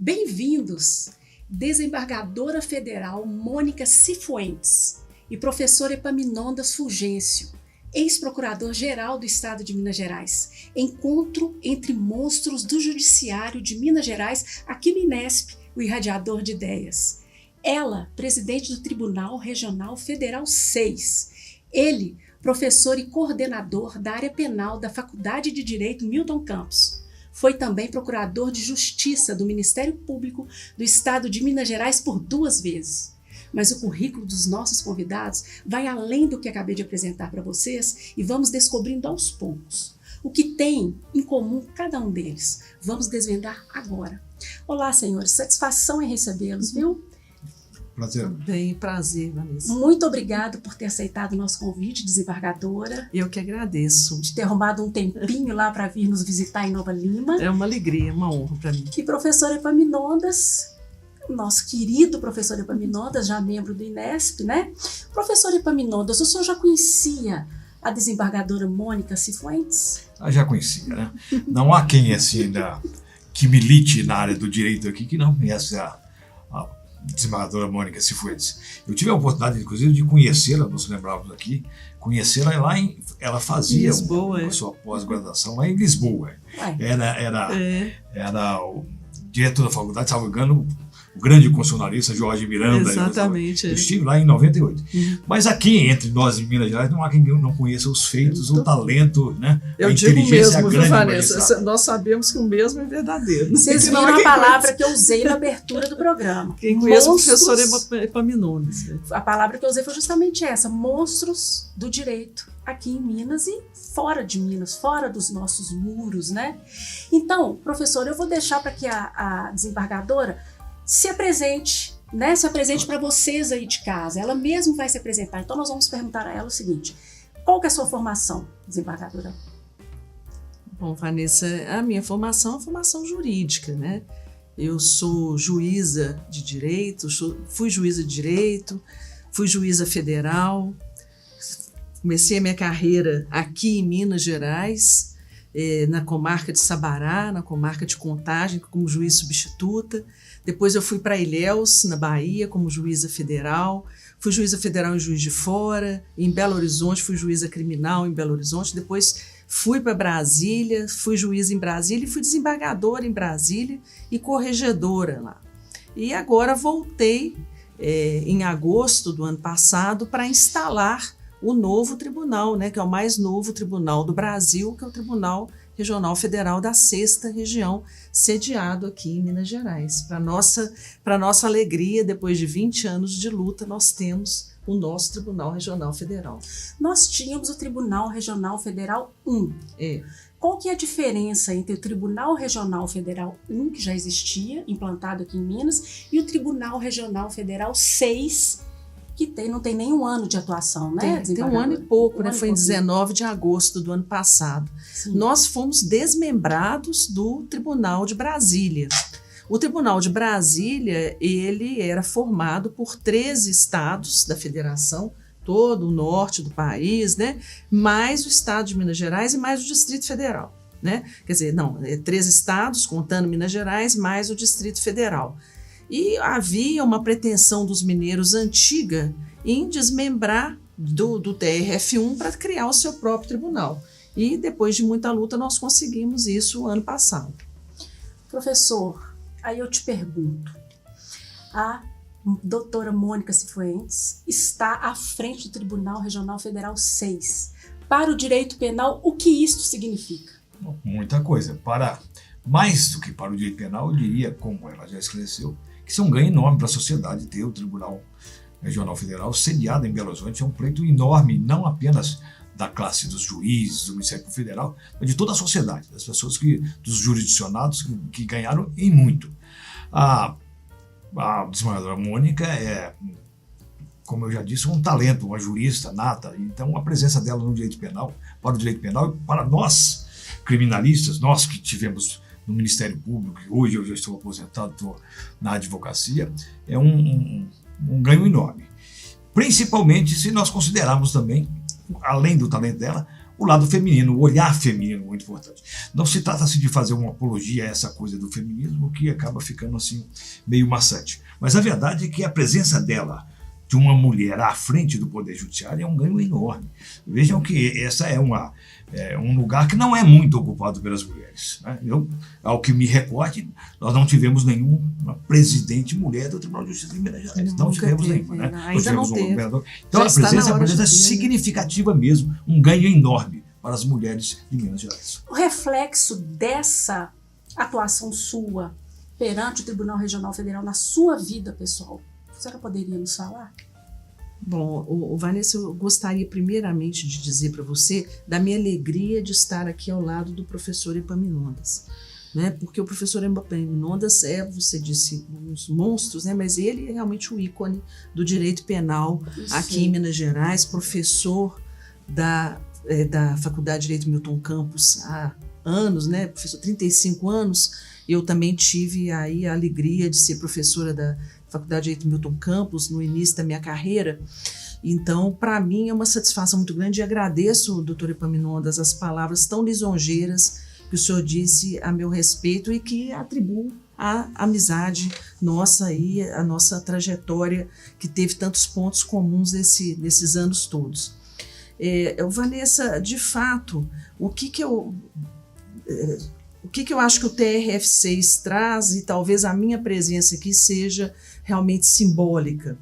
Bem-vindos, desembargadora federal Mônica Cifuentes e professor Epaminondas Fulgêncio, ex-procurador-geral do Estado de Minas Gerais. Encontro entre monstros do Judiciário de Minas Gerais, aqui no INESP, o irradiador de ideias. Ela, presidente do Tribunal Regional Federal 6. Ele, professor e coordenador da área penal da Faculdade de Direito Milton Campos. Foi também procurador de Justiça do Ministério Público do Estado de Minas Gerais por 2 vezes. Mas o currículo dos nossos convidados vai além do que acabei de apresentar para vocês e vamos descobrindo aos poucos o que tem em comum cada um deles. Vamos desvendar agora. Olá, senhores, satisfação em recebê-los, viu? Prazer. Bem, prazer, Vanessa. Muito obrigado por ter aceitado o nosso convite, desembargadora. Eu que agradeço. De ter arrumado um tempinho lá para vir nos visitar em Nova Lima. É uma alegria, uma honra para mim. E professor Epaminondas, nosso querido professor Epaminondas, já membro do INESP, né? Professor Epaminondas, o senhor já conhecia a desembargadora Mônica Cifuentes? Já conhecia, né? Não há quem assim ainda que milite na área do direito aqui que não conhece a desembargadora Mônica Cifuentes. Eu tive a oportunidade, inclusive, de conhecê-la, nos lembrávamos aqui, conhecê-la lá ela fazia a sua pós-graduação lá em Lisboa. Era o diretor da faculdade, salvo engano, o grande constitucionalista Jorge Miranda. Exatamente. Eu estive lá em 98. Mas aqui, entre nós em Minas Gerais, não há quem não conheça os feitos, o talento, né? Eu a digo inteligência, mesmo, a viu, grande Vanessa? magistrada. Nós sabemos que o mesmo é verdadeiro. Vocês viram a palavra que eu usei na abertura do programa. Quem conhece Monstros, o professor Epaminondas. A palavra que eu usei foi justamente essa, monstros do direito, aqui em Minas e fora de Minas, fora dos nossos muros, né? Então, professor, eu vou deixar para que a desembargadora se apresente, né? Se apresente para vocês aí de casa. Ela mesma vai se apresentar. Então, nós vamos perguntar a ela o seguinte: qual que é a sua formação, desembargadora? Bom, Vanessa, a minha formação é uma formação jurídica, né? Eu sou juíza de direito, fui juíza de direito, fui juíza federal, comecei a minha carreira aqui em Minas Gerais, na comarca de Sabará, na comarca de Contagem, como juiz substituta. Depois eu fui para Ilhéus, na Bahia, como juíza federal. Fui juíza federal em Juiz de Fora. Em Belo Horizonte, fui juíza criminal em Belo Horizonte. Depois fui para Brasília, fui juíza em Brasília e fui desembargadora em Brasília e corregedora lá. E agora voltei em agosto do ano passado para instalar o novo tribunal, né, que é o mais novo tribunal do Brasil, que é o Tribunal Regional Federal da 6ª Região, sediado aqui em Minas Gerais. Para nossa alegria, depois de 20 anos de luta, nós temos o nosso Tribunal Regional Federal. Nós tínhamos o Tribunal Regional Federal 1. Qual que é a diferença entre o Tribunal Regional Federal 1, que já existia, implantado aqui em Minas, e o Tribunal Regional Federal 6, que não tem nem um ano de atuação, né? Tem um ano e pouco, né? Foi em 19 de agosto do ano passado. Sim. Nós fomos desmembrados do Tribunal de Brasília. O Tribunal de Brasília, ele era formado por 13 estados da federação, todo o norte do país, né? Mais o estado de Minas Gerais e mais o Distrito Federal, né? Quer dizer, 13 estados, contando Minas Gerais, mais o Distrito Federal. E havia uma pretensão dos mineiros antiga em desmembrar do TRF1 para criar o seu próprio tribunal. E depois de muita luta nós conseguimos isso ano passado. Professor, aí eu te pergunto, a doutora Mônica Cifuentes está à frente do Tribunal Regional Federal 6. Para o direito penal, o que isto significa? Muita coisa. Mais do que para o direito penal, eu diria, como ela já esclareceu, que isso é um ganho enorme para a sociedade ter o Tribunal Regional Federal sediado em Belo Horizonte. É um pleito enorme, não apenas da classe dos juízes, do Ministério Federal, mas de toda a sociedade, das pessoas dos jurisdicionados que ganharam em muito. A desembargadora Mônica é, como eu já disse, um talento, uma jurista nata. Então a presença dela no direito penal, para o direito penal, para nós criminalistas, nós que tivemos no Ministério Público, e hoje eu já estou aposentado, estou na advocacia, é um ganho enorme. Principalmente se nós considerarmos também, além do talento dela, o lado feminino, o olhar feminino, muito importante. Não se trata de fazer uma apologia a essa coisa do feminismo, que acaba ficando assim meio maçante. Mas a verdade é que a presença dela, de uma mulher à frente do Poder Judiciário, é um ganho enorme. Vejam que essa é um lugar que não é muito ocupado pelas mulheres, né? Ao que me recorde, nós não tivemos nenhuma presidente mulher do Tribunal de Justiça de Minas Gerais. Não tivemos nenhuma, né? Ainda tivemos não teve. Governador. Então a presença é uma presença significativa mesmo, um ganho enorme para as mulheres de Minas Gerais. O reflexo dessa atuação sua perante o Tribunal Regional Federal na sua vida pessoal, a senhora poderia nos falar? Bom, Vanessa, eu gostaria primeiramente de dizer para você da minha alegria de estar aqui ao lado do professor Epaminondas, né? Porque o professor Epaminondas você disse, uns monstros, né? Mas ele é realmente o ícone do direito penal aqui em Minas Gerais, professor da Faculdade de Direito Milton Campos há anos, né? Professor, 35 anos. Eu também tive aí a alegria de ser professora da Faculdade de Direito Milton Campos no início da minha carreira. Então, para mim, é uma satisfação muito grande e agradeço, doutor Epaminondas, as palavras tão lisonjeiras que o senhor disse a meu respeito e que atribuo à amizade nossa e à nossa trajetória, que teve tantos pontos comuns nesses anos todos. Vanessa, de fato, o que eu acho que o TRF6 traz, e talvez a minha presença aqui seja realmente simbólica?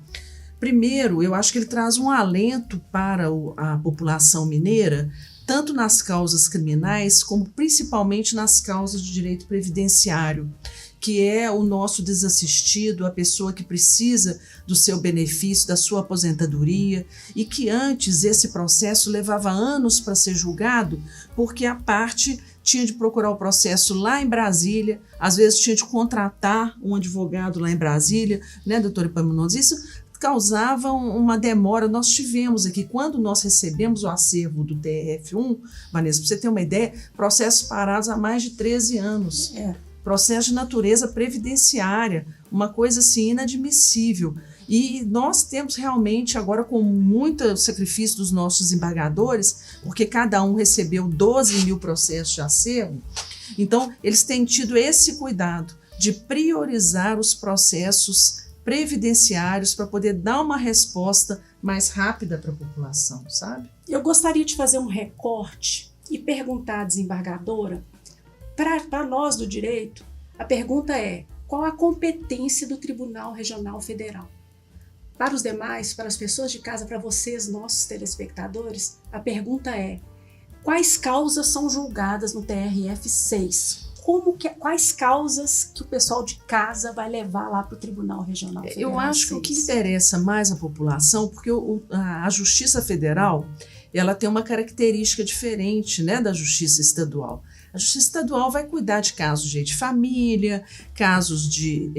Primeiro, eu acho que ele traz um alento para a população mineira, tanto nas causas criminais, como principalmente nas causas de direito previdenciário, que é o nosso desassistido, a pessoa que precisa do seu benefício, da sua aposentadoria, e que antes esse processo levava anos para ser julgado, porque a parte tinha de procurar o processo lá em Brasília, às vezes tinha de contratar um advogado lá em Brasília, né, doutor Epaminondas? Isso causava uma demora. Nós tivemos aqui, quando nós recebemos o acervo do TRF1, Vanessa, para você ter uma ideia, processos parados há mais de 13 anos. Processo de natureza previdenciária, uma coisa assim inadmissível. E nós temos realmente agora, com muito sacrifício dos nossos desembargadores, porque cada um recebeu 12 mil processos de acervo, então eles têm tido esse cuidado de priorizar os processos previdenciários para poder dar uma resposta mais rápida para a população, sabe? Eu gostaria de fazer um recorte e perguntar à desembargadora, para nós do direito, a pergunta é: qual a competência do Tribunal Regional Federal? Para os demais, para as pessoas de casa, para vocês, nossos telespectadores, a pergunta é: quais causas são julgadas no TRF6? Quais causas que o pessoal de casa vai levar lá para o Tribunal Regional Federal? Eu acho que o que interessa mais a população, porque a Justiça Federal, ela tem uma característica diferente, né, da Justiça Estadual. A Justiça Estadual vai cuidar de casos de família, casos de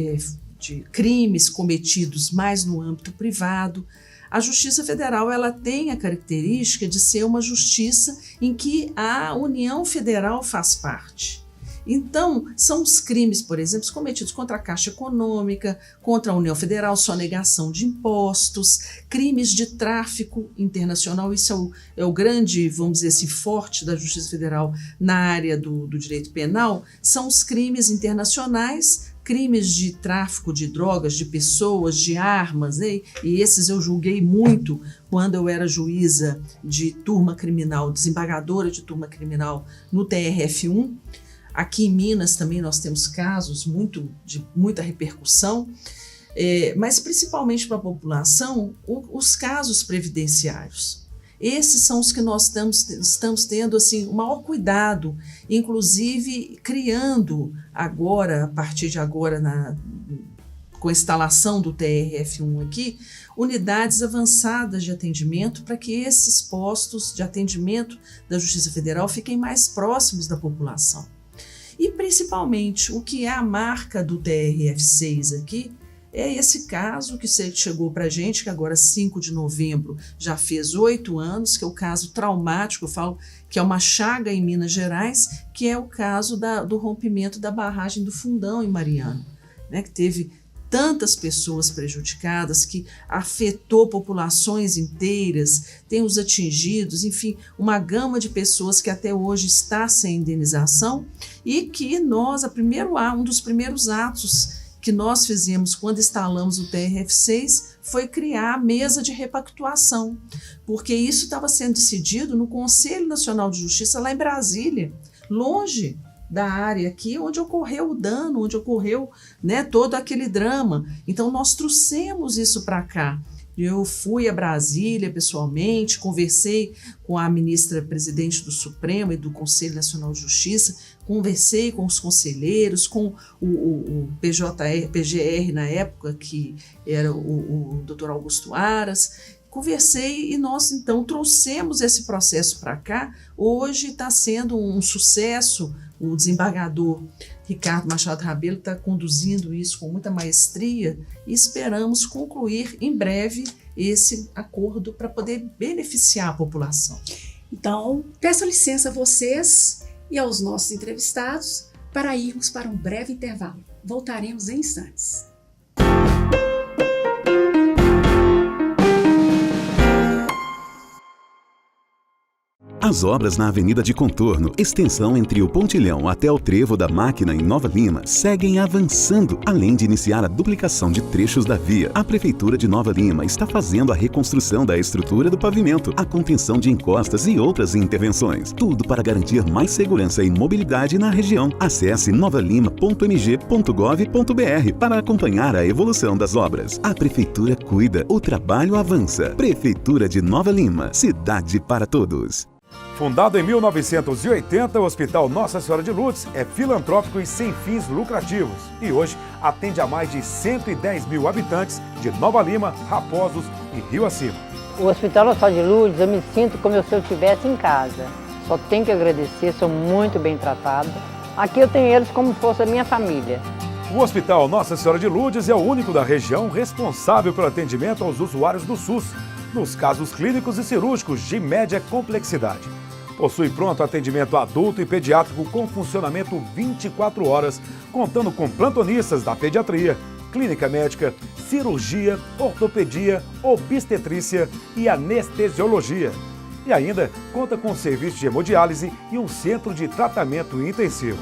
crimes cometidos mais no âmbito privado. A Justiça Federal, ela tem a característica de ser uma justiça em que a União Federal faz parte. Então, são os crimes, por exemplo, cometidos contra a Caixa Econômica, contra a União Federal, sonegação de impostos, crimes de tráfico internacional. Isso é o grande, vamos dizer assim, forte da Justiça Federal na área do direito penal, são os crimes internacionais, crimes de tráfico de drogas, de pessoas, de armas, né? E esses eu julguei muito quando eu era juíza de turma criminal, desembargadora de turma criminal no TRF1. Aqui em Minas também nós temos casos de muita repercussão, mas principalmente para a população, os casos previdenciários. Esses são os que nós estamos tendo assim, o maior cuidado, inclusive criando agora, a partir de agora, com a instalação do TRF1 aqui, unidades avançadas de atendimento para que esses postos de atendimento da Justiça Federal fiquem mais próximos da população. E, principalmente, o que é a marca do TRF6 aqui é esse caso que chegou para a gente, que agora, 5 de novembro, já fez 8 anos, que é o caso traumático, eu falo que é uma chaga em Minas Gerais, que é o caso do rompimento da barragem do Fundão em Mariana, né, que teve tantas pessoas prejudicadas, que afetou populações inteiras, tem os atingidos, enfim, uma gama de pessoas que até hoje está sem indenização, e que nós, um dos primeiros atos que nós fizemos quando instalamos o TRF6 foi criar a mesa de repactuação, porque isso estava sendo decidido no Conselho Nacional de Justiça lá em Brasília, longe da área aqui onde ocorreu o dano, onde ocorreu, né, todo aquele drama. Então nós trouxemos isso para cá. Eu fui a Brasília pessoalmente, conversei com a ministra presidente do Supremo e do Conselho Nacional de Justiça, conversei com os conselheiros, com o PGR na época, que era o Dr. Augusto Aras, conversei e nós então trouxemos esse processo para cá. Hoje está sendo um sucesso, o desembargador Ricardo Machado Rabelo está conduzindo isso com muita maestria e esperamos concluir em breve esse acordo para poder beneficiar a população. Então, peço licença a vocês e aos nossos entrevistados para irmos para um breve intervalo. Voltaremos em instantes. As obras na Avenida de Contorno, extensão entre o Pontilhão até o Trevo da Máquina em Nova Lima, seguem avançando. Além de iniciar a duplicação de trechos da via, a Prefeitura de Nova Lima está fazendo a reconstrução da estrutura do pavimento, a contenção de encostas e outras intervenções. Tudo para garantir mais segurança e mobilidade na região. Acesse novalima.mg.gov.br para acompanhar a evolução das obras. A Prefeitura cuida, o trabalho avança. Prefeitura de Nova Lima, cidade para todos. Fundado em 1980, o Hospital Nossa Senhora de Lourdes é filantrópico e sem fins lucrativos. E hoje atende a mais de 110 mil habitantes de Nova Lima, Raposos e Rio Acima. O Hospital Nossa Senhora de Lourdes, eu me sinto como se eu estivesse em casa. Só tenho que agradecer, sou muito bem tratada. Aqui eu tenho eles como se fosse a minha família. O Hospital Nossa Senhora de Lourdes é o único da região responsável pelo atendimento aos usuários do SUS, nos casos clínicos e cirúrgicos de média complexidade. Possui pronto atendimento adulto e pediátrico com funcionamento 24 horas, contando com plantonistas da pediatria, clínica médica, cirurgia, ortopedia, obstetrícia e anestesiologia. E ainda conta com serviço de hemodiálise e um centro de tratamento intensivo.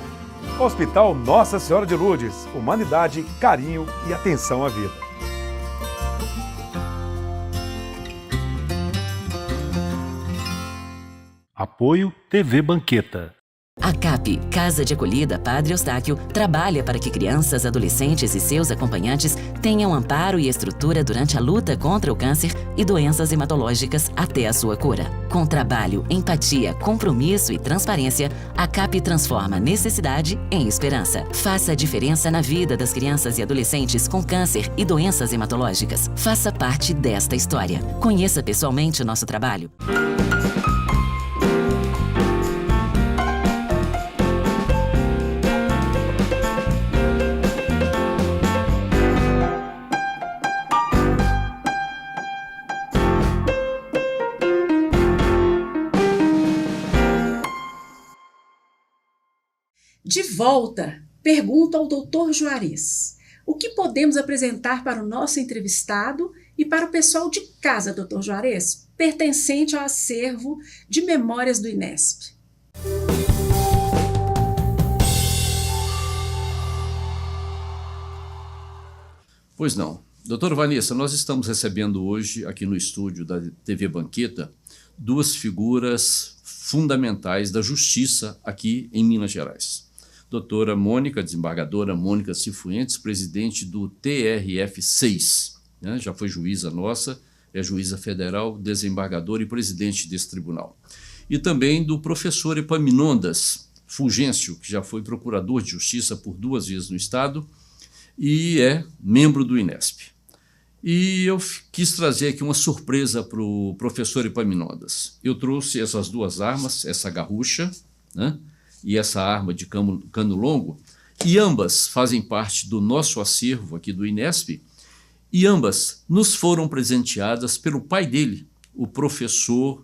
Hospital Nossa Senhora de Lourdes, humanidade, carinho e atenção à vida. Apoio TV Banqueta. A CAP, Casa de Acolhida Padre Eustáquio, trabalha para que crianças, adolescentes e seus acompanhantes tenham amparo e estrutura durante a luta contra o câncer e doenças hematológicas até a sua cura. Com trabalho, empatia, compromisso e transparência, a CAP transforma necessidade em esperança. Faça a diferença na vida das crianças e adolescentes com câncer e doenças hematológicas. Faça parte desta história. Conheça pessoalmente o nosso trabalho. De volta, pergunto ao Dr. Juarez. O que podemos apresentar para o nosso entrevistado e para o pessoal de casa, Dr. Juarez, pertencente ao acervo de memórias do INESP? Pois não. Doutora Vanessa, nós estamos recebendo hoje, aqui no estúdio da TV Banqueta, duas figuras fundamentais da justiça aqui em Minas Gerais. Doutora Mônica, desembargadora Mônica Cifuentes, presidente do TRF6, né? Já foi juíza nossa, é juíza federal, desembargadora e presidente desse tribunal. E também do professor Epaminondas Fulgêncio, que já foi procurador de justiça por 2 vezes no Estado e é membro do INESP. E eu quis trazer aqui uma surpresa para o professor Epaminondas. Eu trouxe essas 2 armas, essa garrucha, né? E essa arma de cano longo, e ambas fazem parte do nosso acervo aqui do INESP, e ambas nos foram presenteadas pelo pai dele, o professor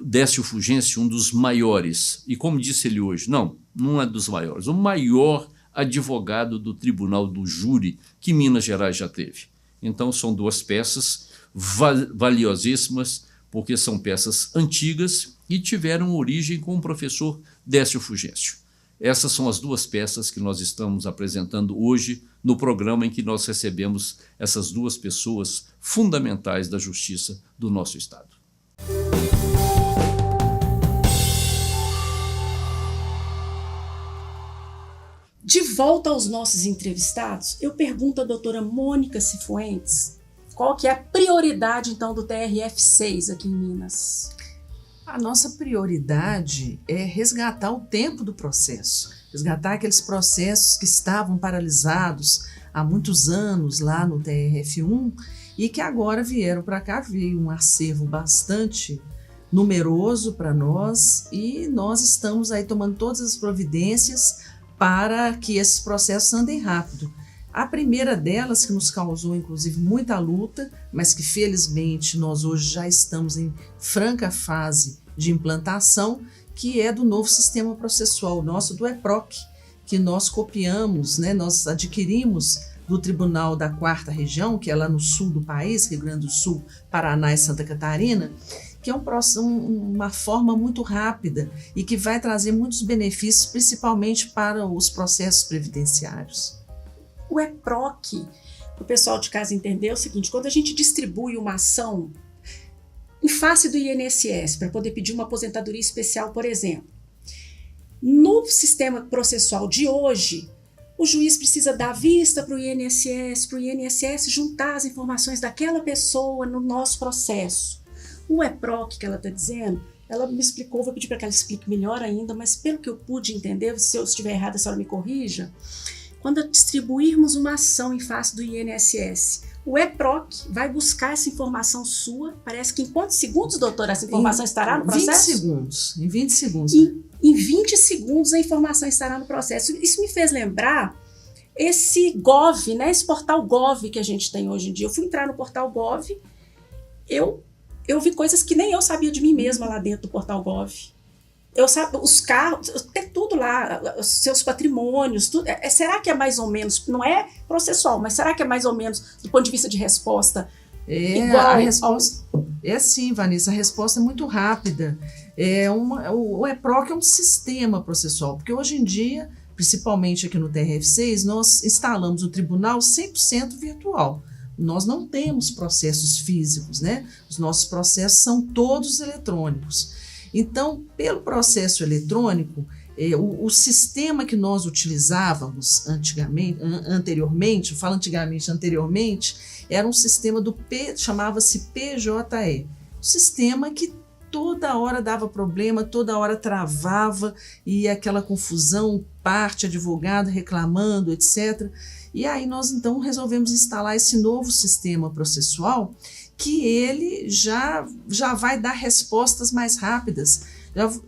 Décio Fulgêncio, um dos maiores, e como disse ele hoje, não é dos maiores, o maior advogado do Tribunal do Júri que Minas Gerais já teve. Então, são duas peças valiosíssimas, porque são peças antigas e tiveram origem com o professor Décio Fulgêncio. Essas são as duas peças que nós estamos apresentando hoje no programa em que nós recebemos essas duas pessoas fundamentais da justiça do nosso Estado. De volta aos nossos entrevistados, eu pergunto à doutora Mônica Cifuentes qual que é a prioridade, então, do TRF6 aqui em Minas. A nossa prioridade é resgatar o tempo do processo, resgatar aqueles processos que estavam paralisados há muitos anos lá no TRF1 e que agora vieram para cá. Veio um acervo bastante numeroso para nós e nós estamos aí tomando todas as providências para que esses processos andem rápido. A primeira delas, que nos causou inclusive muita luta, mas que felizmente nós hoje já estamos em franca fase de implantação, que é do novo sistema processual nosso, do EPROC, que nós copiamos, né, nós adquirimos do Tribunal da 4ª Região, que é lá no sul do país, Rio Grande do Sul, Paraná e Santa Catarina, que é uma forma muito rápida e que vai trazer muitos benefícios, principalmente para os processos previdenciários. O EPROC, para o pessoal de casa entender, é o seguinte: quando a gente distribui uma ação em face do INSS para poder pedir uma aposentadoria especial, por exemplo, no sistema processual de hoje, o juiz precisa dar vista para o INSS juntar as informações daquela pessoa no nosso processo. O EPROC que ela está dizendo, ela me explicou, vou pedir para que ela explique melhor ainda, mas pelo que eu pude entender, se eu estiver errada, a senhora me corrija, quando distribuirmos uma ação em face do INSS, o EPROC vai buscar essa informação sua, parece que em quantos segundos, doutora, essa informação estará no processo? 20 segundos, em 20 segundos. Em 20 segundos a informação estará no processo. Isso me fez lembrar esse Gov, né, esse portal Gov que a gente tem hoje em dia. Eu fui entrar no portal Gov, eu vi coisas que nem eu sabia de mim mesma lá dentro do portal Gov. Eu sabia, os carros, tem tudo lá, os seus patrimônios, tudo. Será que é mais ou menos, não é processual, mas será que é mais ou menos, do ponto de vista de resposta, igual? A resposta é sim, Vanessa, a resposta é muito rápida. O EPROC é um sistema processual, porque hoje em dia, principalmente aqui no TRF6, nós instalamos o tribunal 100% virtual. Nós não temos processos físicos, né? Os nossos processos são todos eletrônicos. Então, pelo processo eletrônico, o sistema que nós utilizávamos anteriormente, eu falo anteriormente, era um sistema chamava-se PJE, um sistema que toda hora dava problema, toda hora travava e aquela confusão, parte, advogado reclamando, etc. E aí nós então resolvemos instalar esse novo sistema processual que ele já vai dar respostas mais rápidas,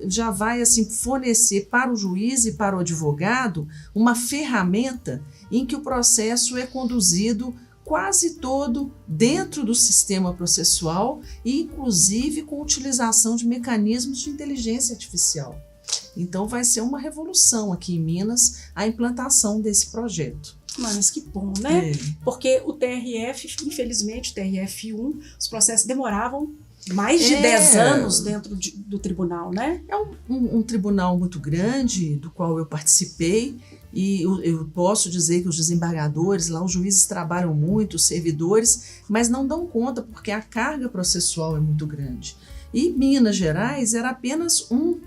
já vai assim fornecer para o juiz e para o advogado uma ferramenta em que o processo é conduzido quase todo dentro do sistema processual e inclusive com utilização de mecanismos de inteligência artificial. Então vai ser uma revolução aqui em Minas a implantação desse projeto. Mas que bom, né? Porque o TRF, infelizmente, o TRF1, os processos demoravam mais de 10 anos dentro do tribunal, né? É um tribunal muito grande, do qual eu participei, e eu posso dizer que os desembargadores, lá os juízes trabalham muito, os servidores, mas não dão conta porque a carga processual é muito grande. E Minas Gerais era apenas um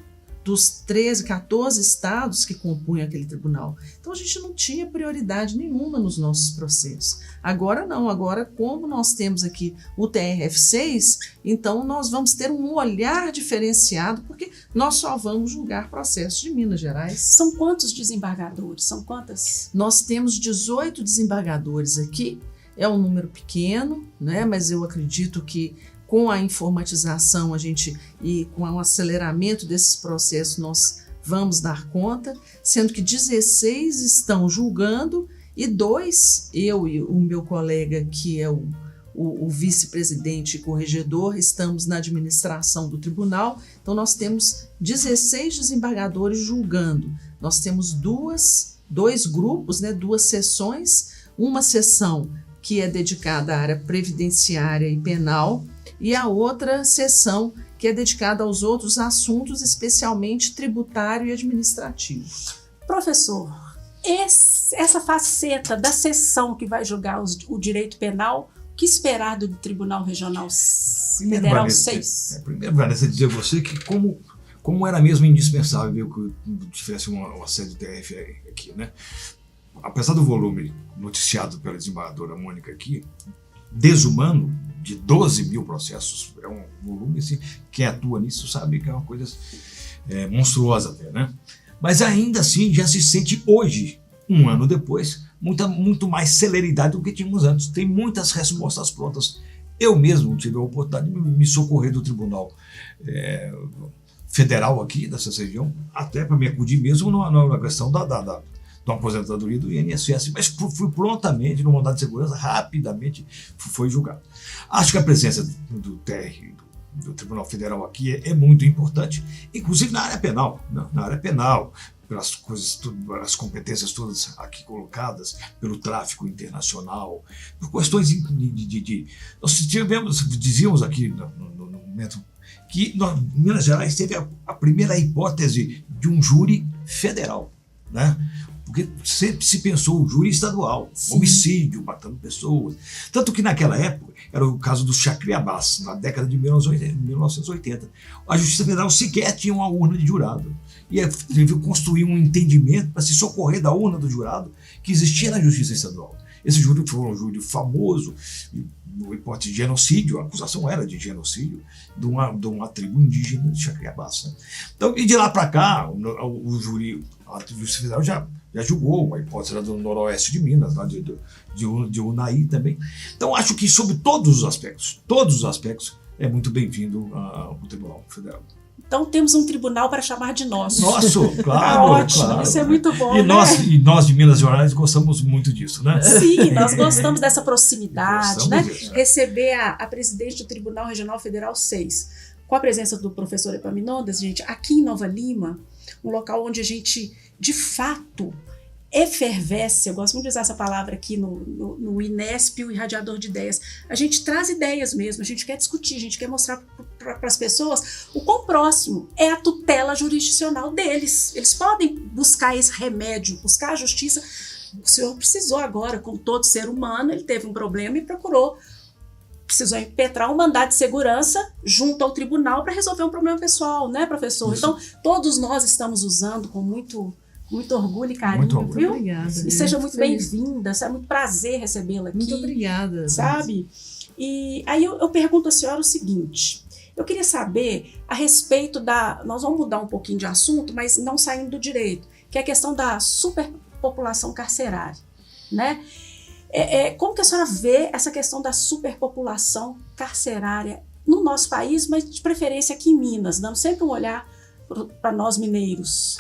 dos 13, 14 estados que compunham aquele tribunal. Então a gente não tinha prioridade nenhuma nos nossos processos. Agora não, agora como nós temos aqui o TRF6, então nós vamos ter um olhar diferenciado, porque nós só vamos julgar processos de Minas Gerais. São quantos desembargadores? São quantas? Nós temos 18 desembargadores aqui, é um número pequeno, né? Mas eu acredito que com a informatização e com o aceleramento desses processos nós vamos dar conta, sendo que 16 estão julgando e 2, eu e o meu colega que é o vice-presidente e corregedor, estamos na administração do tribunal. Então nós temos 16 desembargadores julgando, nós temos 2 2 grupos, né, 2 sessões, uma sessão que é dedicada à área previdenciária e penal e a outra sessão que é dedicada aos outros assuntos, especialmente tributário e administrativo. Professor, essa faceta da sessão que vai julgar o direito penal, o que esperar do Tribunal Regional Federal 6? Primeiro, Vanessa, dizer a você que como era mesmo indispensável que tivesse uma sede do TRF aqui, né? Apesar do volume noticiado pela desembargadora Mônica aqui, desumano, de 12 mil processos, é um volume, assim, quem atua nisso sabe que é uma coisa monstruosa até, né? Mas ainda assim já se sente hoje, um ano depois, muito mais celeridade do que tínhamos antes. Tem muitas respostas prontas. Eu mesmo tive a oportunidade de me socorrer do Tribunal Federal aqui, dessa região, até para me acudir mesmo na questão da aposentadoria do INSS, mas fui prontamente, no mandado de segurança, rapidamente foi julgado. Acho que a presença do TR, do Tribunal Federal aqui é muito importante, inclusive na área penal, pelas coisas, as competências todas aqui colocadas, pelo tráfico internacional, por questões nós dizíamos aqui no momento que Minas Gerais teve a primeira hipótese de um júri federal, né? Porque sempre se pensou o júri estadual, homicídio, matando pessoas. Tanto que naquela época, era o caso do Chacriabás, na década de 1980. A Justiça Federal sequer tinha uma urna de jurado. E teve que construir um entendimento para se socorrer da urna do jurado que existia na Justiça Estadual. Esse júri foi um júri famoso, uma hipótese de genocídio, a acusação era de genocídio de uma tribo indígena de Chacriabás. Né? Então, e de lá para cá, o júri, a Justiça Federal já julgou a hipótese lá do noroeste de Minas, lá de Unai também. Então, acho que sobre todos os aspectos, é muito bem-vindo ao Tribunal Federal. Então temos um tribunal para chamar de nosso. Nosso, claro. Ótimo, claro. Isso é muito bom, e né? Nós de Minas Gerais gostamos muito disso, né? Sim, nós gostamos dessa proximidade, né? Disso, Receber a presidente do Tribunal Regional Federal 6, com a presença do professor Epaminondas, gente, aqui em Nova Lima, um local onde a gente, de fato, efervesce, eu gosto muito de usar essa palavra aqui no Inesp, o irradiador de ideias. A gente traz ideias mesmo, a gente quer discutir, a gente quer mostrar para as pessoas o quão próximo é a tutela jurisdicional deles. Eles podem buscar esse remédio, buscar a justiça. O senhor precisou agora, como todo ser humano, ele teve um problema e precisou impetrar um mandado de segurança junto ao tribunal para resolver um problema pessoal, né, professor? Isso. Então, todos nós estamos usando com muito orgulho e carinho, Muito orgulho. viu? Obrigada. E seja muito bem-vinda, é muito prazer recebê-la aqui. Muito obrigada. Sabe? E aí eu pergunto à senhora o seguinte, eu queria saber a respeito nós vamos mudar um pouquinho de assunto, mas não saindo do direito, que é a questão da superpopulação carcerária, né? Como que a senhora vê essa questão da superpopulação carcerária no nosso país, mas de preferência aqui em Minas, dando sempre um olhar para nós mineiros?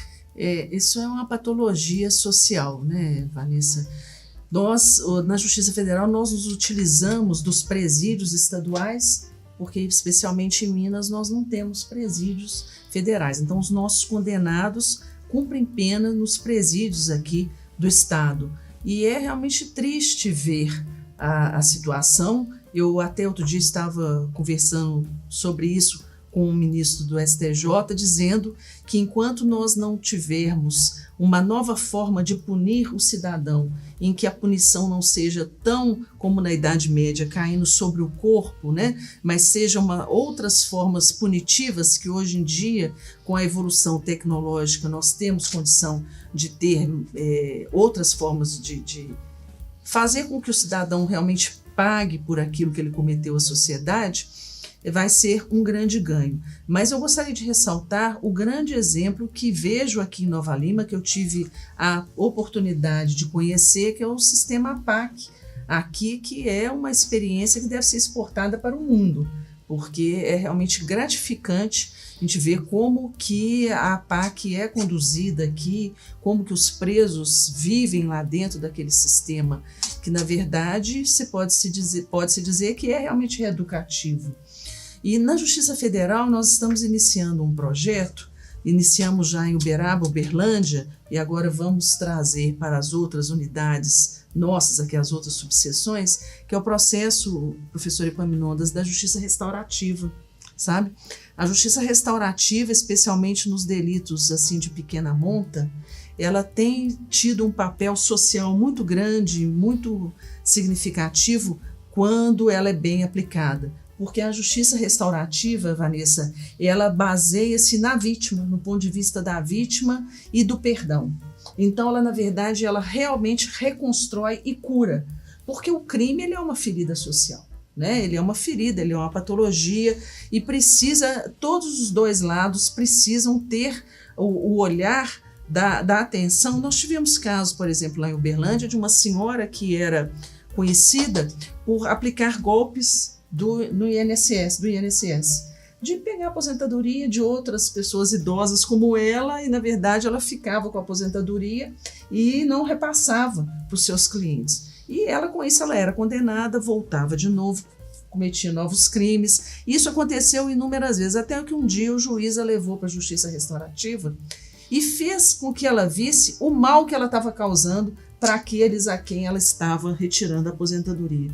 Isso é uma patologia social, né, Vanessa? Nós, na Justiça Federal, nós nos utilizamos dos presídios estaduais, porque especialmente em Minas nós não temos presídios federais. Então os nossos condenados cumprem pena nos presídios aqui do estado. E é realmente triste ver a situação. Eu até outro dia estava conversando sobre isso com o ministro do STJ, dizendo que enquanto nós não tivermos uma nova forma de punir o cidadão, em que a punição não seja tão como na Idade Média, caindo sobre o corpo, né, mas sejam outras formas punitivas que hoje em dia, com a evolução tecnológica, nós temos condição de ter outras formas de fazer com que o cidadão realmente pague por aquilo que ele cometeu à sociedade, vai ser um grande ganho. Mas eu gostaria de ressaltar o grande exemplo que vejo aqui em Nova Lima, que eu tive a oportunidade de conhecer, que é o sistema APAC, aqui, que é uma experiência que deve ser exportada para o mundo, porque é realmente gratificante a gente ver como que a APAC é conduzida aqui, como que os presos vivem lá dentro daquele sistema, que na verdade pode-se dizer que é realmente reeducativo. E na Justiça Federal nós estamos iniciando um projeto iniciamos já em Uberaba, Uberlândia, e agora vamos trazer para as outras unidades nossas, aqui as outras subseções, que é o processo, professor Epaminondas, da justiça restaurativa, sabe? A justiça restaurativa, especialmente nos delitos assim de pequena monta, ela tem tido um papel social muito grande, muito significativo quando ela é bem aplicada. Porque a justiça restaurativa, Vanessa, ela baseia-se na vítima, no ponto de vista da vítima e do perdão. Então, ela, na verdade, ela realmente reconstrói e cura. Porque o crime, ele é uma ferida social, né? Ele é uma ferida, ele é uma patologia e precisa, todos os dois lados precisam ter o olhar da atenção. Nós tivemos casos, por exemplo, lá em Uberlândia, de uma senhora que era conhecida por aplicar golpes do INSS, de pegar a aposentadoria de outras pessoas idosas como ela e, na verdade, ela ficava com a aposentadoria e não repassava para os seus clientes. E ela, com isso, ela era condenada, voltava de novo, cometia novos crimes. Isso aconteceu inúmeras vezes, até que um dia o juiz a levou para a justiça restaurativa e fez com que ela visse o mal que ela estava causando para aqueles a quem ela estava retirando a aposentadoria.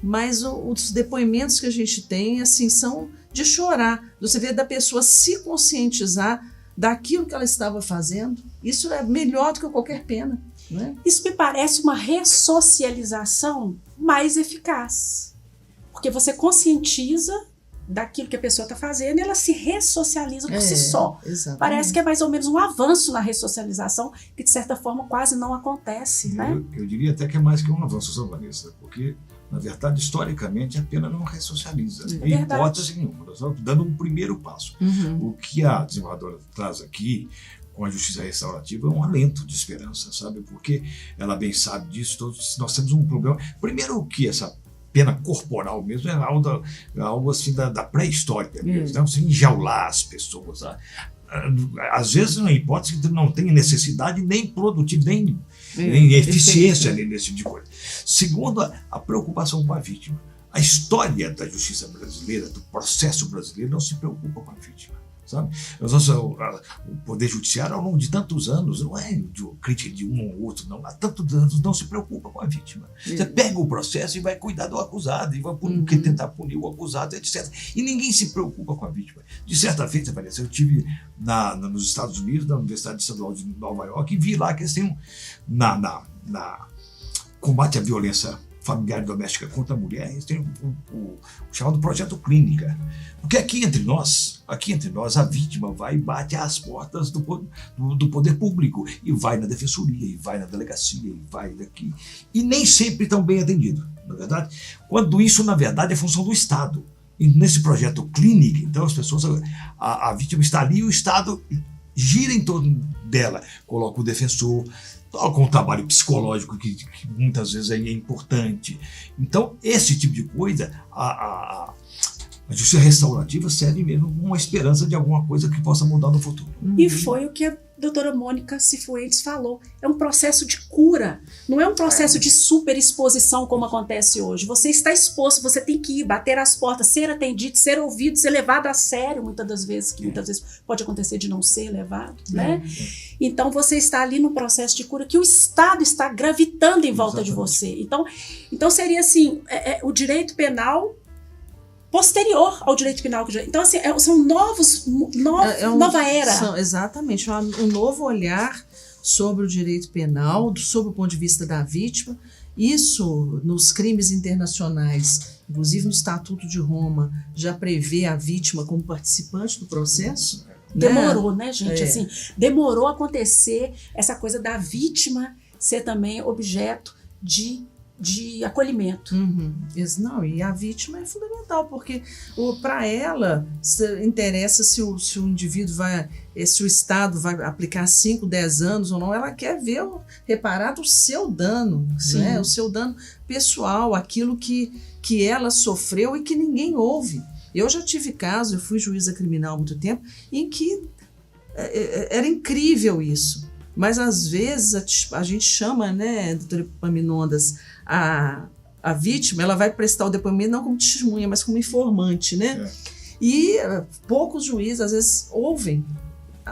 Mas os depoimentos que a gente tem, assim, são de chorar. Você vê da pessoa se conscientizar daquilo que ela estava fazendo. Isso é melhor do que qualquer pena, né? Isso me parece uma ressocialização mais eficaz. Porque você conscientiza daquilo que a pessoa está fazendo e ela se ressocializa por si só. Exatamente. Parece que é mais ou menos um avanço na ressocialização que, de certa forma, quase não acontece, né? Eu diria até que é mais que um avanço, Vanessa, porque, na verdade, historicamente, a pena não ressocializa. Em hipótese nenhuma. Nós estamos dando um primeiro passo. O que a desembargadora traz aqui com a justiça restaurativa é um alento de esperança, sabe? Porque ela bem sabe disso, todos nós temos um problema. Primeiro que essa pena corporal mesmo é algo assim da pré-histórica mesmo, né? Você enjaular as pessoas. Às vezes, na hipótese que não tem necessidade nem produtiva, nem eficiência nesse tipo de coisa. Segundo, a preocupação com a vítima. A história da justiça brasileira, do processo brasileiro, não se preocupa com a vítima. Sabe? O Poder Judiciário, ao longo de tantos anos, não é de crítica de um ou outro, não. Há tantos anos não se preocupa com a vítima. Você pega o processo e vai cuidar do acusado, e vai tentar punir o acusado, etc. E ninguém se preocupa com a vítima. De certa feita, Vanessa, eu estive nos Estados Unidos, na Universidade Estadual de Nova York, e vi lá que eles têm na combate à violência familiar e doméstica contra a mulher, eles têm o chamado projeto Clínica. Porque aqui entre nós, a vítima vai e bate às portas do poder público, e vai na defensoria, e vai na delegacia, e vai daqui. E nem sempre tão bem atendido, na verdade. Quando isso, na verdade, é função do Estado. E nesse projeto Clínica, então, as pessoas, a vítima está ali e o Estado gira em torno dela, coloca o defensor, com o trabalho psicológico que muitas vezes é importante. Então, esse tipo de coisa, a justiça restaurativa serve mesmo como uma esperança de alguma coisa que possa mudar no futuro. E foi o que a doutora Mônica Cifuentes falou. É um processo de cura, não é um processo de superexposição como acontece hoje. Você está exposto, você tem que ir, bater as portas, ser atendido, ser ouvido, ser levado a sério, muitas vezes pode acontecer de não ser levado, né? Então você está ali no processo de cura que o Estado está gravitando em volta de você. Então seria assim, o direito penal posterior ao direito penal. Então, assim, são nova era. Exatamente, um novo olhar sobre o direito penal, sobre o ponto de vista da vítima. Isso, nos crimes internacionais, inclusive no Estatuto de Roma, já prevê a vítima como participante do processo. Demorou, né, gente? Assim, demorou a acontecer essa coisa da vítima ser também objeto de acolhimento. Não, e a vítima é fundamental, porque para ela interessa se o indivíduo se o Estado vai aplicar 5, 10 anos ou não. Ela quer ver reparado o seu dano, né? O seu dano pessoal, aquilo que ela sofreu e que ninguém ouve. Eu já tive caso, eu fui juíza criminal há muito tempo, em que era incrível isso. Mas às vezes a gente chama, né, doutora Epaminondas, a vítima, ela vai prestar o depoimento não como testemunha, mas como informante, né? E poucos juízes às vezes ouvem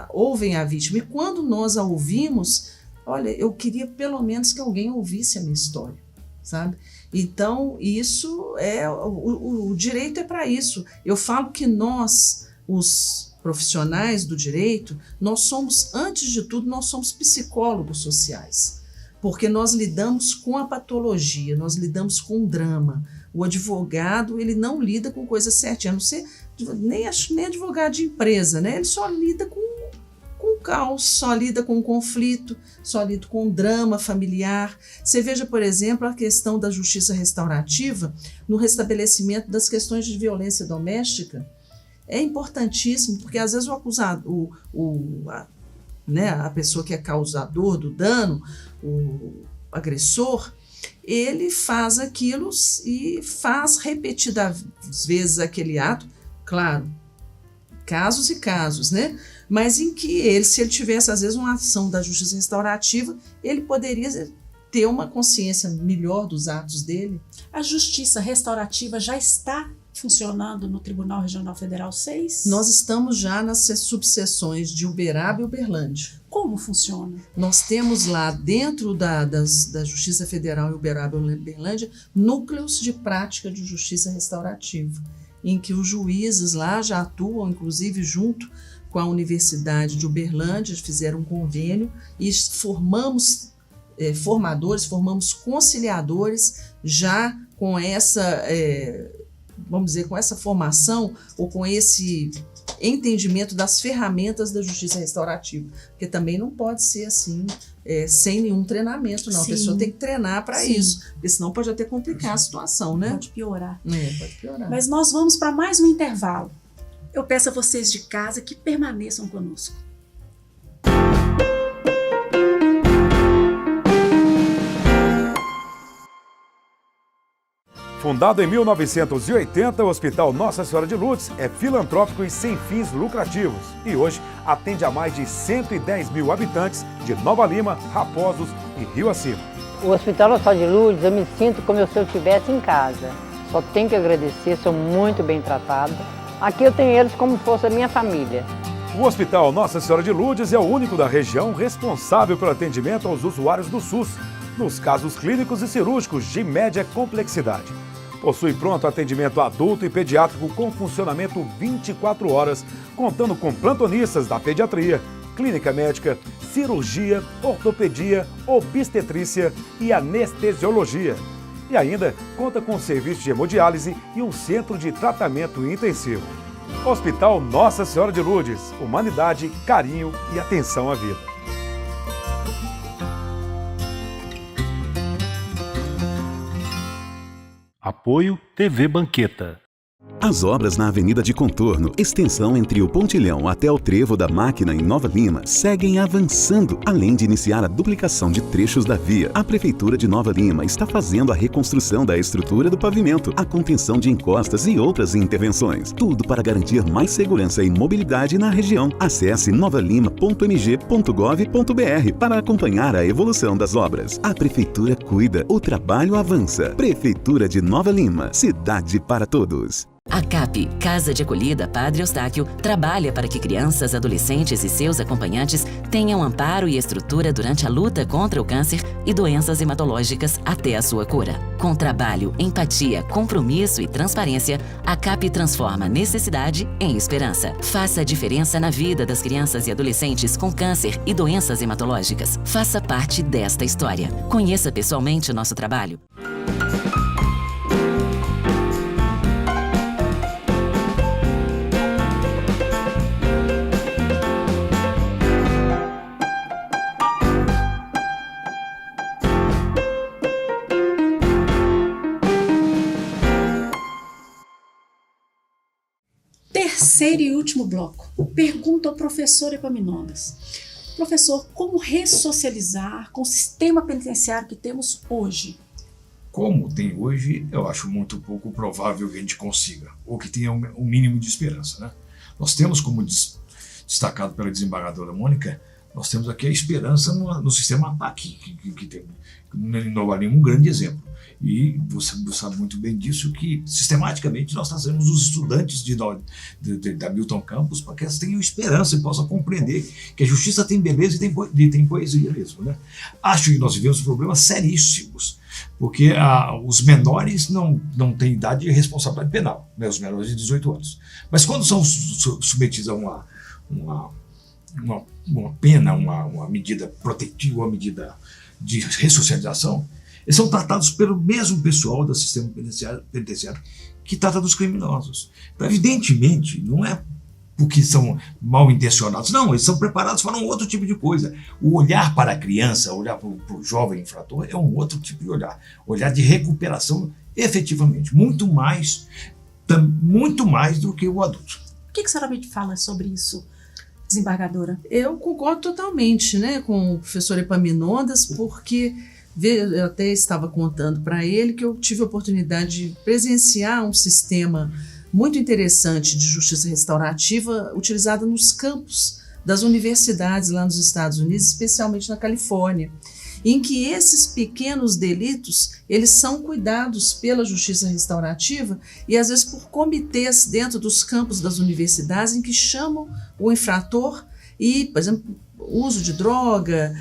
ouvem a vítima. E quando nós a ouvimos, olha, eu queria pelo menos que alguém ouvisse a minha história, sabe? Então, isso é o direito é para isso. Eu falo que nós, os profissionais do direito, nós somos, antes de tudo, nós somos psicólogos sociais, porque nós lidamos com a patologia, nós lidamos com o drama. O advogado, ele não lida com coisas certinhas, a não ser nem advogado de empresa, né? Ele só lida com caos, só lida com conflito, só lida com drama familiar. Você veja, por exemplo, a questão da justiça restaurativa no restabelecimento das questões de violência doméstica. É importantíssimo, porque às vezes o acusado, a pessoa que é causador do dano, o agressor, ele faz aquilo e faz repetidas vezes aquele ato, claro, casos e casos, né? Mas em que ele, se ele tivesse, às vezes, uma ação da justiça restaurativa, ele poderia ter uma consciência melhor dos atos dele. A justiça restaurativa já está funcionando no Tribunal Regional Federal 6? Nós estamos já nas subseções de Uberaba e Uberlândia. Como funciona? Nós temos lá, dentro da Justiça Federal em Uberaba e Uberlândia, núcleos de prática de justiça restaurativa, em que os juízes lá já atuam, inclusive, junto com a Universidade de Uberlândia, fizeram um convênio e formamos formadores, formamos conciliadores já com essa, vamos dizer, com essa formação ou com esse entendimento das ferramentas da justiça restaurativa, porque também não pode ser assim, sem nenhum treinamento, não. Sim. A pessoa tem que treinar para isso, porque senão pode até complicar a situação, né? Pode piorar. Pode piorar. Mas nós vamos para mais um intervalo. Eu peço a vocês de casa que permaneçam conosco. Fundado em 1980, o Hospital Nossa Senhora de Lourdes é filantrópico e sem fins lucrativos e hoje atende a mais de 110 mil habitantes de Nova Lima, Raposos e Rio Acima. O Hospital Nossa Senhora de Lourdes, eu me sinto como se eu estivesse em casa. Só tenho que agradecer, sou muito bem tratada. Aqui eu tenho eles como se fosse a minha família. O Hospital Nossa Senhora de Lourdes é o único da região responsável pelo atendimento aos usuários do SUS, nos casos clínicos e cirúrgicos de média complexidade. Possui pronto atendimento adulto e pediátrico com funcionamento 24 horas, contando com plantonistas da pediatria, clínica médica, cirurgia, ortopedia, obstetrícia e anestesiologia. E ainda conta com serviço de hemodiálise e um centro de tratamento intensivo. Hospital Nossa Senhora de Lourdes, humanidade, carinho e atenção à vida. Apoio TV Banqueta. As obras na Avenida de Contorno, extensão entre o Pontilhão até o Trevo da Máquina em Nova Lima, seguem avançando, além de iniciar a duplicação de trechos da via. A Prefeitura de Nova Lima está fazendo a reconstrução da estrutura do pavimento, a contenção de encostas e outras intervenções. Tudo para garantir mais segurança e mobilidade na região. Acesse novalima.mg.gov.br para acompanhar a evolução das obras. A Prefeitura cuida, o trabalho avança. Prefeitura de Nova Lima, cidade para todos. A CAP, Casa de Acolhida Padre Eustáquio, trabalha para que crianças, adolescentes e seus acompanhantes tenham amparo e estrutura durante a luta contra o câncer e doenças hematológicas até a sua cura. Com trabalho, empatia, compromisso e transparência, a CAP transforma necessidade em esperança. Faça a diferença na vida das crianças e adolescentes com câncer e doenças hematológicas. Faça parte desta história. Conheça pessoalmente o nosso trabalho. Terceiro e último bloco. Pergunta ao professor Epaminondas. Professor, como ressocializar com o sistema penitenciário que temos hoje? Como tem hoje, eu acho muito pouco provável que a gente consiga, ou que tenha um mínimo de esperança, né? Nós temos, como destacado pela desembargadora Mônica, nós temos aqui a esperança no sistema APAC, que tem em Nova Lima um grande exemplo. E você sabe muito bem disso, que sistematicamente nós trazemos os estudantes da Milton Campos para que elas tenham esperança e possam compreender que a justiça tem beleza e tem poesia mesmo, né? Acho que nós vivemos problemas seríssimos, porque os menores não têm idade de responsabilidade penal, né? Os menores de 18 anos. Mas quando são submetidos a uma pena, uma medida protetiva, uma medida de ressocialização, eles são tratados pelo mesmo pessoal do sistema penitenciário que trata dos criminosos. Então, evidentemente, não é porque são mal intencionados, não, eles são preparados para um outro tipo de coisa. O olhar para a criança, olhar para o jovem infrator é um outro tipo de olhar de recuperação efetivamente, muito mais do que o adulto. O que a senhora me fala sobre isso, desembargadora? Eu concordo totalmente, né, com o professor Epaminondas, porque eu até estava contando para ele que eu tive a oportunidade de presenciar um sistema muito interessante de justiça restaurativa utilizada nos campos das universidades lá nos Estados Unidos, especialmente na Califórnia, em que esses pequenos delitos eles são cuidados pela justiça restaurativa e às vezes por comitês dentro dos campos das universidades em que chamam o infrator e, por exemplo, uso de droga,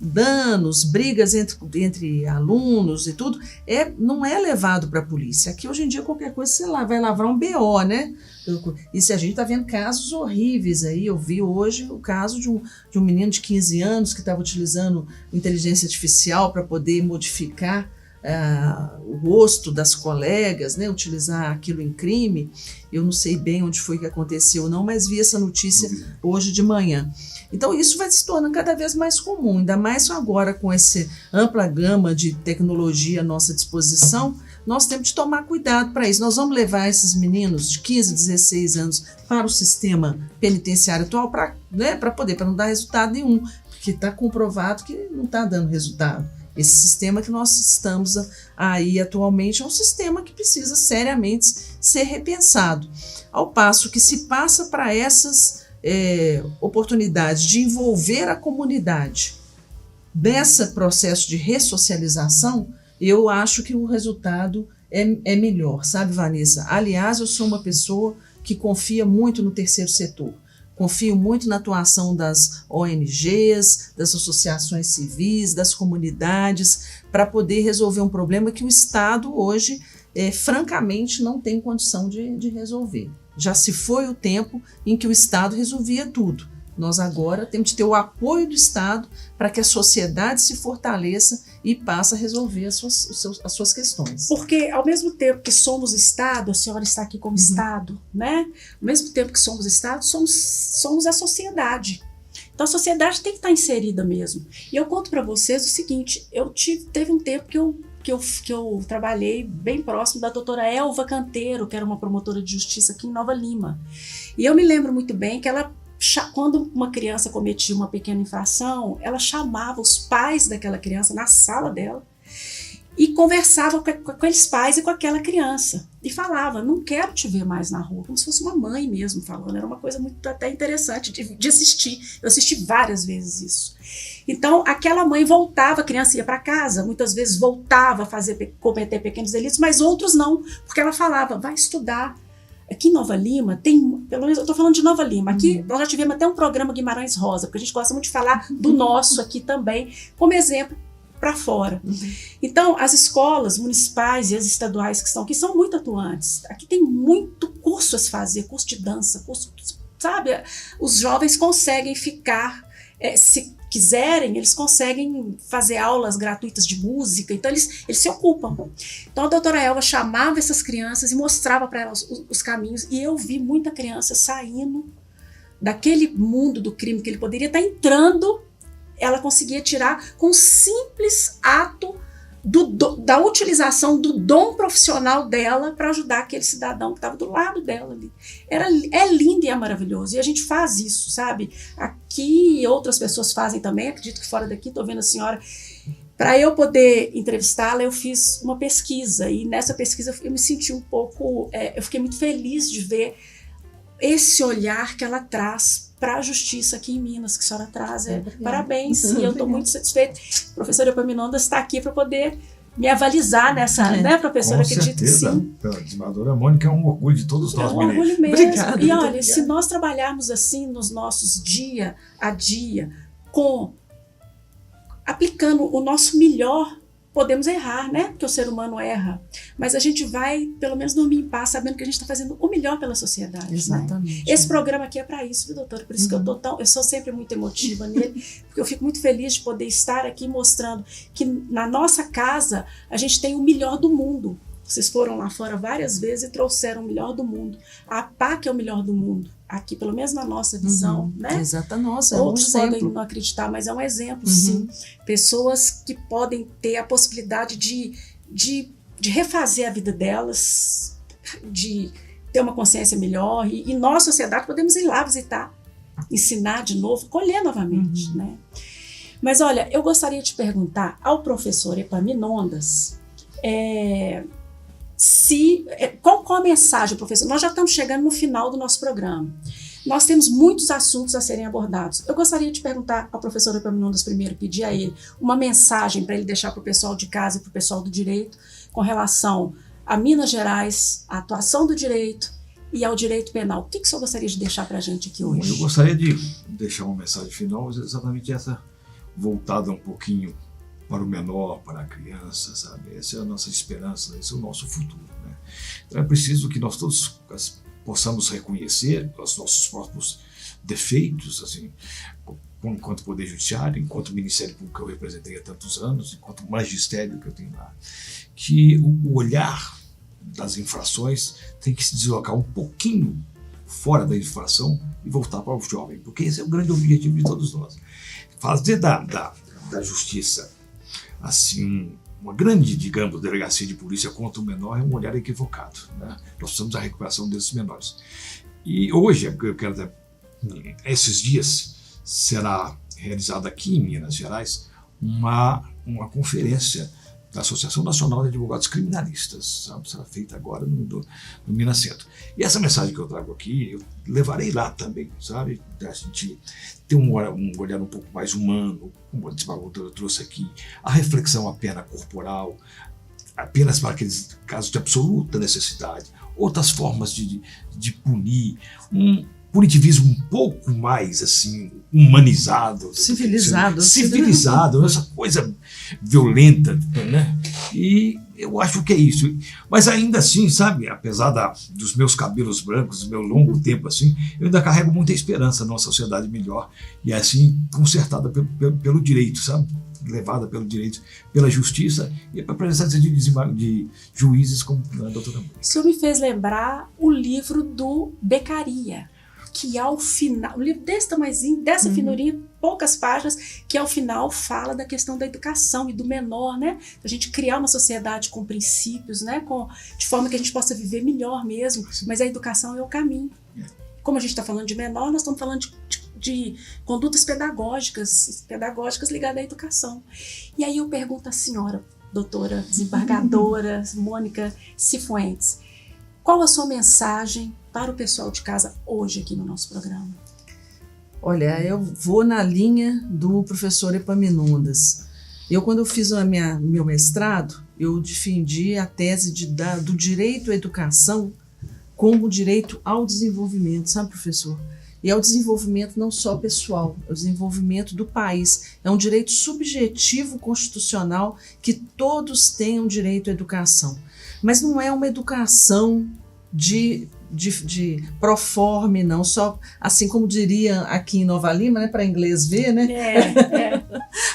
danos, brigas entre alunos e tudo, não é levado para a polícia. Aqui hoje em dia qualquer coisa, sei lá, vai lavrar um BO, né? E se a gente está vendo casos horríveis aí, eu vi hoje o caso de um menino de 15 anos que estava utilizando inteligência artificial para poder modificar o rosto das colegas, né, utilizar aquilo em crime. Eu não sei bem onde foi que aconteceu não, mas vi essa notícia hoje de manhã. Então isso vai se tornando cada vez mais comum, ainda mais agora com essa ampla gama de tecnologia à nossa disposição. Nós temos de tomar cuidado para isso. Nós vamos levar esses meninos de 15, 16 anos para o sistema penitenciário atual para não dar resultado nenhum, porque está comprovado que não está dando resultado. Esse sistema que nós estamos aí atualmente é um sistema que precisa seriamente ser repensado. Ao passo que se passa para essas oportunidades de envolver a comunidade nesse processo de ressocialização, eu acho que o resultado é melhor, sabe, Vanessa? Aliás, eu sou uma pessoa que confia muito no terceiro setor. Confio muito na atuação das ONGs, das associações civis, das comunidades, para poder resolver um problema que o Estado hoje, francamente, não tem condição de resolver. Já se foi o tempo em que o Estado resolvia tudo. Nós agora temos de ter o apoio do Estado para que a sociedade se fortaleça e passe a resolver as suas questões. Porque ao mesmo tempo que somos Estado, a senhora está aqui como Estado, né? Ao mesmo tempo que somos Estado, somos a sociedade. Então a sociedade tem que estar inserida mesmo. E eu conto para vocês o seguinte, teve um tempo que eu trabalhei bem próximo da doutora Elva Canteiro, que era uma promotora de justiça aqui em Nova Lima. E eu me lembro muito bem que ela, quando uma criança cometia uma pequena infração, ela chamava os pais daquela criança na sala dela e conversava com aqueles pais e com aquela criança. E falava, não quero te ver mais na rua, como se fosse uma mãe mesmo falando. Era uma coisa muito até interessante de assistir. Eu assisti várias vezes isso. Então, aquela mãe voltava, a criança ia para casa, muitas vezes voltava a cometer pequenos delitos, mas outros não, porque ela falava, vai estudar. Aqui em Nova Lima, pelo menos eu estou falando de Nova Lima, aqui nós já tivemos até um programa Guimarães Rosa, porque a gente gosta muito de falar do nosso aqui também, como exemplo para fora. Então, as escolas municipais e as estaduais que estão aqui são muito atuantes. Aqui tem muito curso a se fazer, curso de dança, sabe? Os jovens conseguem ficar, se quiserem, eles conseguem fazer aulas gratuitas de música, então eles se ocupam. Então a doutora Elva chamava essas crianças e mostrava para elas os caminhos, e eu vi muita criança saindo daquele mundo do crime que ele poderia estar entrando, ela conseguia tirar com um simples ato da utilização do dom profissional dela para ajudar aquele cidadão que estava do lado dela ali. É lindo e é maravilhoso, e a gente faz isso, sabe? Aqui outras pessoas fazem também, acredito que fora daqui, estou vendo a senhora. Para eu poder entrevistá-la, eu fiz uma pesquisa, e nessa pesquisa eu me senti um pouco, eu fiquei muito feliz de ver esse olhar que ela traz para a justiça aqui em Minas, que a senhora traz. Parabéns, e eu estou muito satisfeita. A professora Epaminondas está aqui para poder me avalizar nessa, né, professora? Com Acredito certeza. sim. A desembargadora Mônica é um orgulho de todos nós, É um orgulho mesmo. Obrigada, e olha, obrigada. se nós trabalharmos assim nos nossos dia a dia, aplicando o nosso melhor, podemos errar, né? Porque o ser humano erra. Mas a gente vai, pelo menos, dormir em paz, sabendo que a gente está fazendo o melhor pela sociedade. Exatamente. Né? Esse programa aqui é para isso, viu, doutora? Por isso que eu sou sempre muito emotiva nele, porque eu fico muito feliz de poder estar aqui mostrando que na nossa casa a gente tem o melhor do mundo. Vocês foram lá fora várias vezes e trouxeram o melhor do mundo. A APAC é o melhor do mundo. Aqui, pelo menos na nossa visão, né? Exata, nossa, é Outros um podem exemplo. não acreditar, mas é um exemplo, sim. Pessoas que podem ter a possibilidade de refazer a vida delas, de ter uma consciência melhor. E nós, sociedade, podemos ir lá visitar, ensinar de novo, colher novamente, né? Mas, olha, eu gostaria de perguntar ao professor Epaminondas qual a mensagem, professor? Nós já estamos chegando no final do nosso programa. Nós temos muitos assuntos a serem abordados. Eu gostaria de perguntar ao professor Epaminondas primeiro, pedir a ele uma mensagem para ele deixar para o pessoal de casa e para o pessoal do direito com relação a Minas Gerais, a atuação do direito e ao direito penal. O que o senhor gostaria de deixar para a gente aqui hoje? Eu gostaria de deixar uma mensagem final, exatamente essa, voltada um pouquinho para o menor, para a criança, sabe? Essa é a nossa esperança, esse é o nosso futuro, né? Então é preciso que nós todos possamos reconhecer os nossos próprios defeitos, assim, enquanto Poder Judiciário, enquanto Ministério Público que eu representei há tantos anos, enquanto magistério que eu tenho lá, que o olhar das infrações tem que se deslocar um pouquinho fora da infração e voltar para o jovem, porque esse é o grande objetivo de todos nós. Fazer da justiça assim, uma grande, digamos, delegacia de polícia contra o menor é um olhar equivocado, né? Nós precisamos da recuperação desses menores. E hoje, eu quero dizer, esses dias, será realizada aqui em Minas Gerais uma conferência da Associação Nacional de Advogados Criminalistas, sabe? Será feita agora no Minas Centro. E essa mensagem que eu trago aqui, eu levarei lá também, sabe? A gente ter um olhar um pouco mais humano, como a desembargadora trouxe aqui, a reflexão à pena corporal, apenas para aqueles casos de absoluta necessidade, outras formas de punir, um punitivismo um pouco mais assim humanizado, civilizado, essa coisa violenta, né? E eu acho que é isso. Mas ainda assim, sabe, apesar dos meus cabelos brancos, do meu longo tempo assim, eu ainda carrego muita esperança numa sociedade melhor e assim consertada pelo direito, sabe? Levada pelo direito, pela justiça e pela presença de juízes como a doutora Mônica. O senhor me fez lembrar o livro do Beccaria, que ao final, um livro desse tamanhozinho, dessa finurinha, poucas páginas, que ao final fala da questão da educação e do menor, né? A gente criar uma sociedade com princípios, né? De forma que a gente possa viver melhor mesmo, mas a educação é o caminho. Como a gente está falando de menor, nós estamos falando de condutas pedagógicas ligadas à educação. E aí eu pergunto à senhora, doutora desembargadora Mônica Cifuentes, qual a sua mensagem para o pessoal de casa hoje aqui no nosso programa? Olha, eu vou na linha do professor Epaminondas. Quando eu fiz meu mestrado, eu defendi a tese do direito à educação como direito ao desenvolvimento, sabe, professor? E é o desenvolvimento não só pessoal, é o desenvolvimento do país. É um direito subjetivo constitucional que todos tenham direito à educação. Mas não é uma educação de proforme, não, só assim como diria aqui em Nova Lima, né, para inglês ver, né?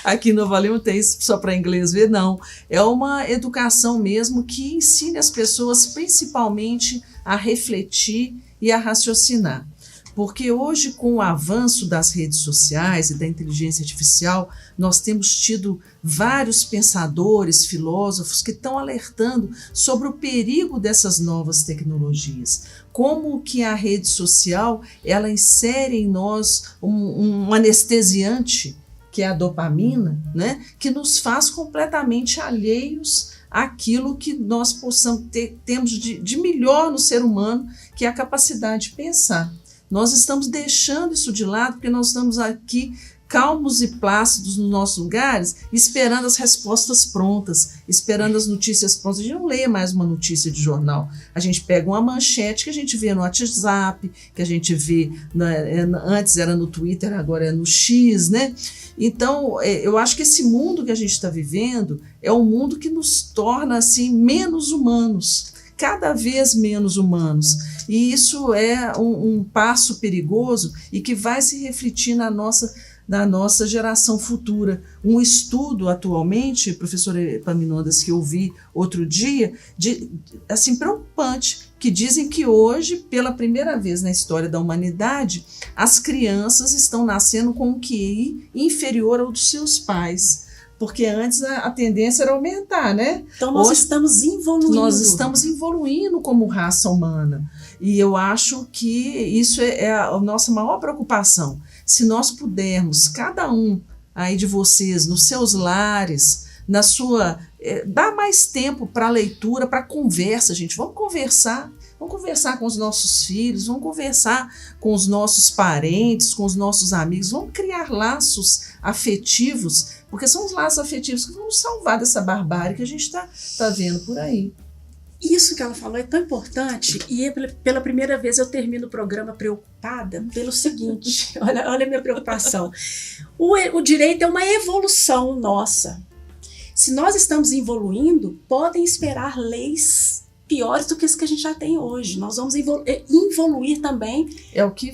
Aqui em Nova Lima tem isso só para inglês ver, não. É uma educação mesmo que ensine as pessoas principalmente a refletir e a raciocinar. Porque hoje, com o avanço das redes sociais e da inteligência artificial, nós temos tido vários pensadores, filósofos que estão alertando sobre o perigo dessas novas tecnologias. Como que a rede social, ela insere em nós um anestesiante, que é a dopamina, né? Que nos faz completamente alheios àquilo que nós temos de melhor no ser humano, que é a capacidade de pensar. Nós estamos deixando isso de lado porque nós estamos aqui calmos e plácidos nos nossos lugares, esperando as respostas prontas, esperando as notícias prontas. A gente não lê mais uma notícia de jornal. A gente pega uma manchete que a gente vê no WhatsApp, que a gente vê, antes era no Twitter, agora é no X, né? Então, eu acho que esse mundo que a gente está vivendo é um mundo que nos torna, assim, menos humanos, cada vez menos humanos. E isso é um passo perigoso e que vai se refletir na nossa geração futura. Um estudo atualmente, professora Epaminondas, que eu vi outro dia, assim, preocupante, que dizem que hoje, pela primeira vez na história da humanidade, as crianças estão nascendo com um QI inferior ao dos seus pais. Porque antes a tendência era aumentar, né? Então nós estamos evoluindo. Nós estamos evoluindo como raça humana. E eu acho que isso é a nossa maior preocupação. Se nós pudermos, cada um aí de vocês, nos seus lares, dar mais tempo para leitura, para conversa, gente. Vamos conversar com os nossos filhos, vamos conversar com os nossos parentes, com os nossos amigos, vamos criar laços afetivos, porque são os laços afetivos que vão nos salvar dessa barbárie que a gente está vendo por aí. Isso que ela falou é tão importante, e pela primeira vez eu termino o programa preocupada pelo seguinte, olha a minha preocupação. O direito é uma evolução nossa. Se nós estamos evoluindo, podem esperar leis piores do que as que a gente já tem hoje. Nós vamos evoluir também. É o que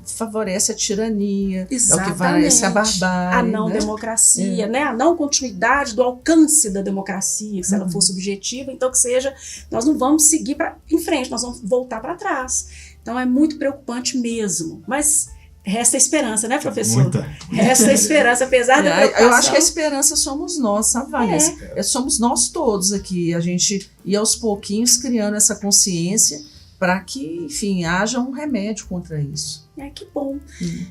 favorece a tirania, exatamente, é o que favorece a barbárie. A não democracia, né? A não continuidade do alcance da democracia, se ela for subjetiva, então que seja, nós não vamos seguir em frente, nós vamos voltar para trás. Então é muito preocupante mesmo, mas resta a esperança, né, professor? Muita. Resta a esperança, apesar da preocupação. Eu acho que a esperança somos nós, sabe, Vanessa? Somos nós todos aqui. A gente ir aos pouquinhos criando essa consciência para que, enfim, haja um remédio contra isso. Que bom.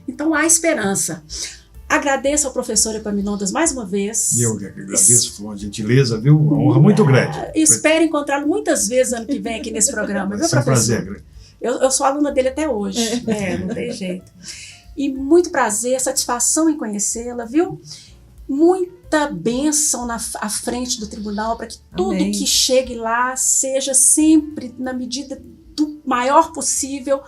Então há esperança. Agradeço ao professor Epaminondas mais uma vez. Eu que agradeço, foi uma gentileza, viu? Uma honra muito grande. Espero encontrá-lo muitas vezes ano que vem aqui nesse programa, viu, professor? É um prazer. Eu sou aluna dele até hoje, não tem jeito. E muito prazer, satisfação em conhecê-la, viu? Muita bênção à frente do tribunal para que tudo que chegue lá seja sempre, na medida do maior possível,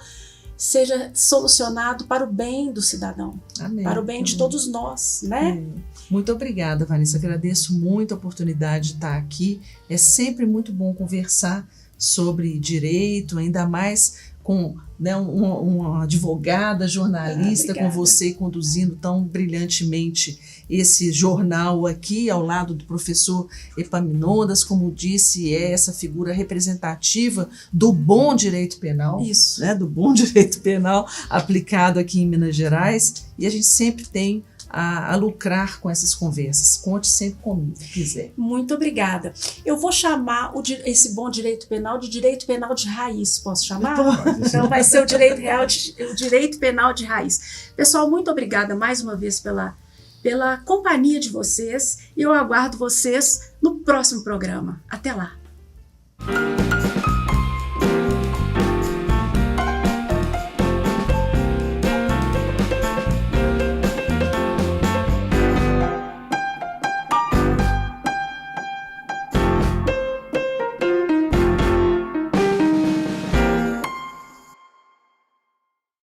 seja solucionado para o bem do cidadão, para o bem de todos nós, né? Muito obrigada, Vanessa. Agradeço muito a oportunidade de estar aqui. É sempre muito bom conversar sobre direito, ainda mais com, né, uma advogada, jornalista, com você conduzindo tão brilhantemente esse jornal aqui, ao lado do professor Epaminondas, como disse, é essa figura representativa do bom direito penal. Isso. Né, do bom direito penal aplicado aqui em Minas Gerais, e a gente sempre tem a lucrar com essas conversas. Conte sempre comigo, se quiser. Muito obrigada. Eu vou chamar esse bom direito penal de direito penal de raiz. Posso chamar? Então vai ser o direito penal de raiz. Pessoal, muito obrigada mais uma vez pela companhia de vocês, e eu aguardo vocês no próximo programa. Até lá!